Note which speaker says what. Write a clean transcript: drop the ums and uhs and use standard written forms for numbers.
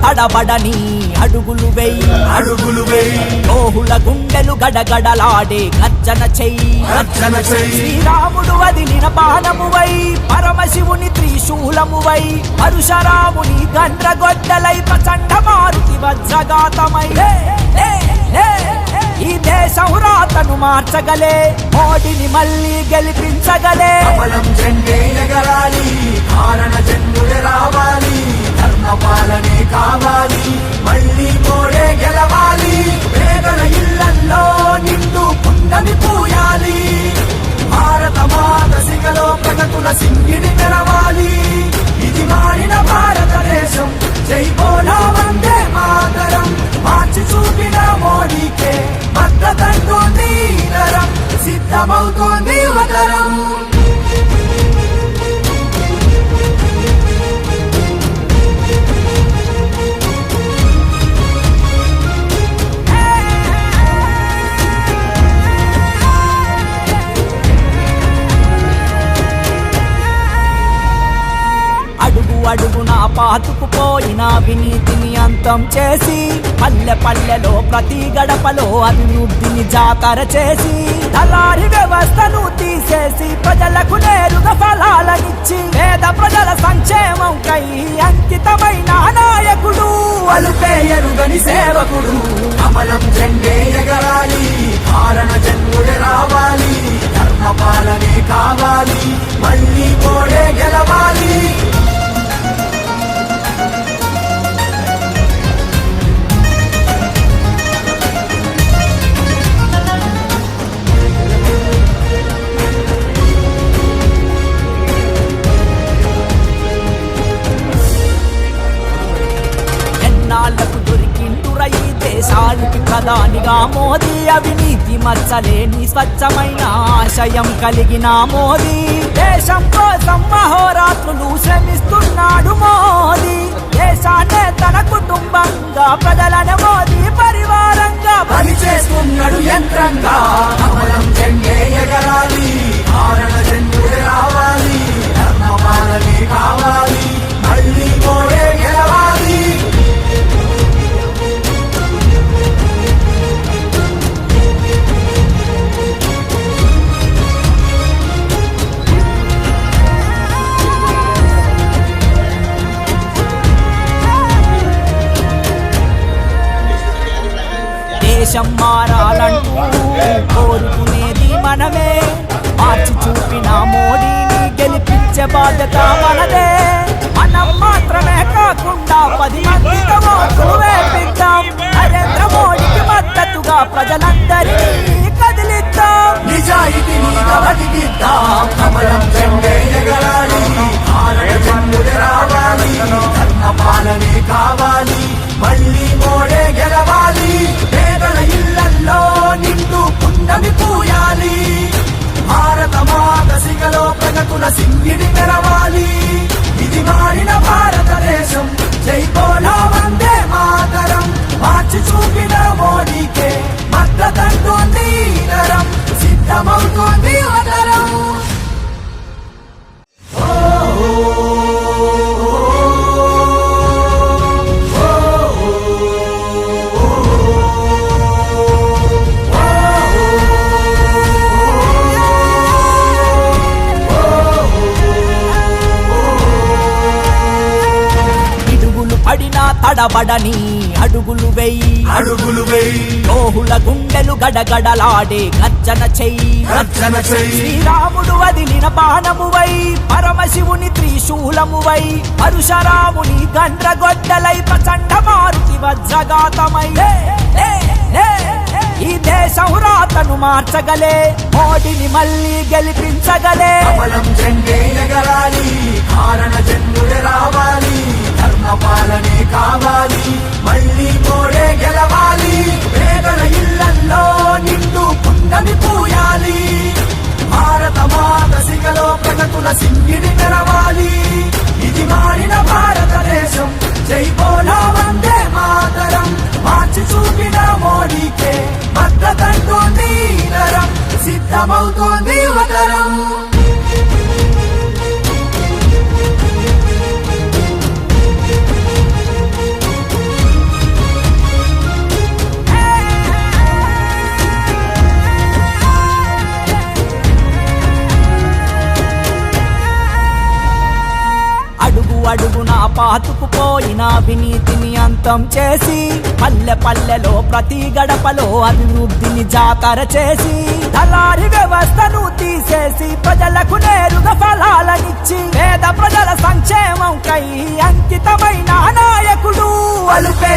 Speaker 1: తడబడని అడుగులు వెయ్యి లోహుల గుండెలు గడగడలాడే గర్జన చెయ్యి శ్రీరాముడు వదిలిన బాణమువై పరమశివుని త్రిశూలమువై పరశురాముని గండ్రగొడ్డలై ప్రచండ మారుతి వజ్రఘాతమై ఈ దేశం రాతను మార్చగలే మోడీని మళ్ళీ గెలిపించగలే
Speaker 2: కమలం జెండే ఎగరాలి కారణ జన్ముడే రావాలి ధర్మ పాలనే కావాలి మళ్ళీ మోడే గెలవాలి పేదల ఇళ్లల్లో నిండు పుండని పూయాలి భారత మాత సిగలో ప్రగతుల సింగిడి తెరవాలి ఇది మారిన భారతదేశం జై బోలో వందే మాతరం మార్చి చూపిన మోడీకే భద్రతంటోంది తరం సిద్ధమవుతోంది యువతరం
Speaker 1: అడుగున పాతుకుపోయిన అవినీతిని అంతం చేసి పల్లె పల్లెలో ప్రతి గడపలో అభివృద్ధిని జాతర చేసి దళారీ వ్యవస్థను తీసేసి ప్రజలకు నేరుగా ఫలాలనిచ్చి పేద ప్రజల సంక్షేమం కై అంకితమైన నాయకుడు
Speaker 2: అలుపే ఎరుగని సేవకుడు కమలం జెండే ఎగరాలి కారణ జన్ముడే రావాలి ధర్మ పాలనే కావాలి మళ్ళీ మోడే గెలవాలి
Speaker 1: దేశానికి ప్రధానిగా మోదీ అవినీతి మచ్చలేని స్వచ్ఛమైన ఆశయం కలిగిన మోదీ దేశం కోసం అహోరాత్రులు శ్రమిస్తున్నాడు మోదీ దేశాన్నే తన కుటుంబంగా ప్రజలను మోదీ పరివారంగా
Speaker 2: పనిచేస్తున్నాడు యంత్రంగా కమలం జెండే ఎగరాలి కారణ జన్ముడే రావాలి ధర్మ పాలనే కావాలి మళ్ళీ మోడే గెలవాలి
Speaker 1: దేశం మారాలంటూ కోరుకునేది మనమే మార్చి చూపిన మోడీని గెలిపించే బాధ్యత మనదే మనం మాత్రమే కాకుండా 10 మందితో ఓట్లు వేపిద్దాం నరేంద్ర మోడీకి మద్దతుగా ప్రజలందరినీ కదిలిద్దాం
Speaker 2: నిజాయితీని బతికిద్దాం కమలం జెండే ఎగరాలి కారణ జన్ముడే రావాలి ధర్మ పాలనే కావాలి మళ్ళీ మోడే గెలవాలి పేదల ఇళ్లల్లో నిండు పుండమి పూయాలి భారత మాత సిగలో ప్రగతుల సింగిడి తెరవాలి ఇది మారిన భారతదేశం జై బోలో వందే మాతరం మార్చి చూపిన మోడీకే మద్దతంటోంది తరం సిద్ధమవుతోంది యువతరం
Speaker 1: తడబడని అడుగులు వెయ్యి లోహుల గుండెలు గడగడలాడే గర్జన చెయ్యి శ్రీరాముడు వదిలిన బాణమువై పరమశివుని త్రిశూలమువై పరశురాముని గండ్రగొడ్డలై ప్రచండ మారుతి వజ్రఘాతమై ఈ దేశం రాతను మార్చగలే మోడీని మళ్ళీ గెలిపించగలే
Speaker 2: కమలం జెండే ఎగరాలి కారణ జన్ముడే రావాలి ధర్మ పాలనే కావాలి మళ్ళీ మోడే గెలవాలి పేదల ఇళ్లల్లో నిండు పుండమి పూయాలి భారత మాత సిగలో ప్రగతుల సింగిడి తెరవాలి ఇది మారిన భారతదేశం జై బోలో వందే మాతరం మార్చి చూపిన మోడీకే భద్రతంటోంది తరం సిద్ధమవుతోంది యువతరం
Speaker 1: పాతుకుపోయిన అవినీతిని అంతం చేసి పల్లె పల్లెలో ప్రతి గడపలో అభివృద్ధిని జాతర చేసి దళారి వ్యవస్థను తీసేసి ప్రజలకు నేరుగా ఫలాలనిచ్చి పేద ప్రజల సంక్షేమం కై అంకితమైన నాయకుడు అలుపే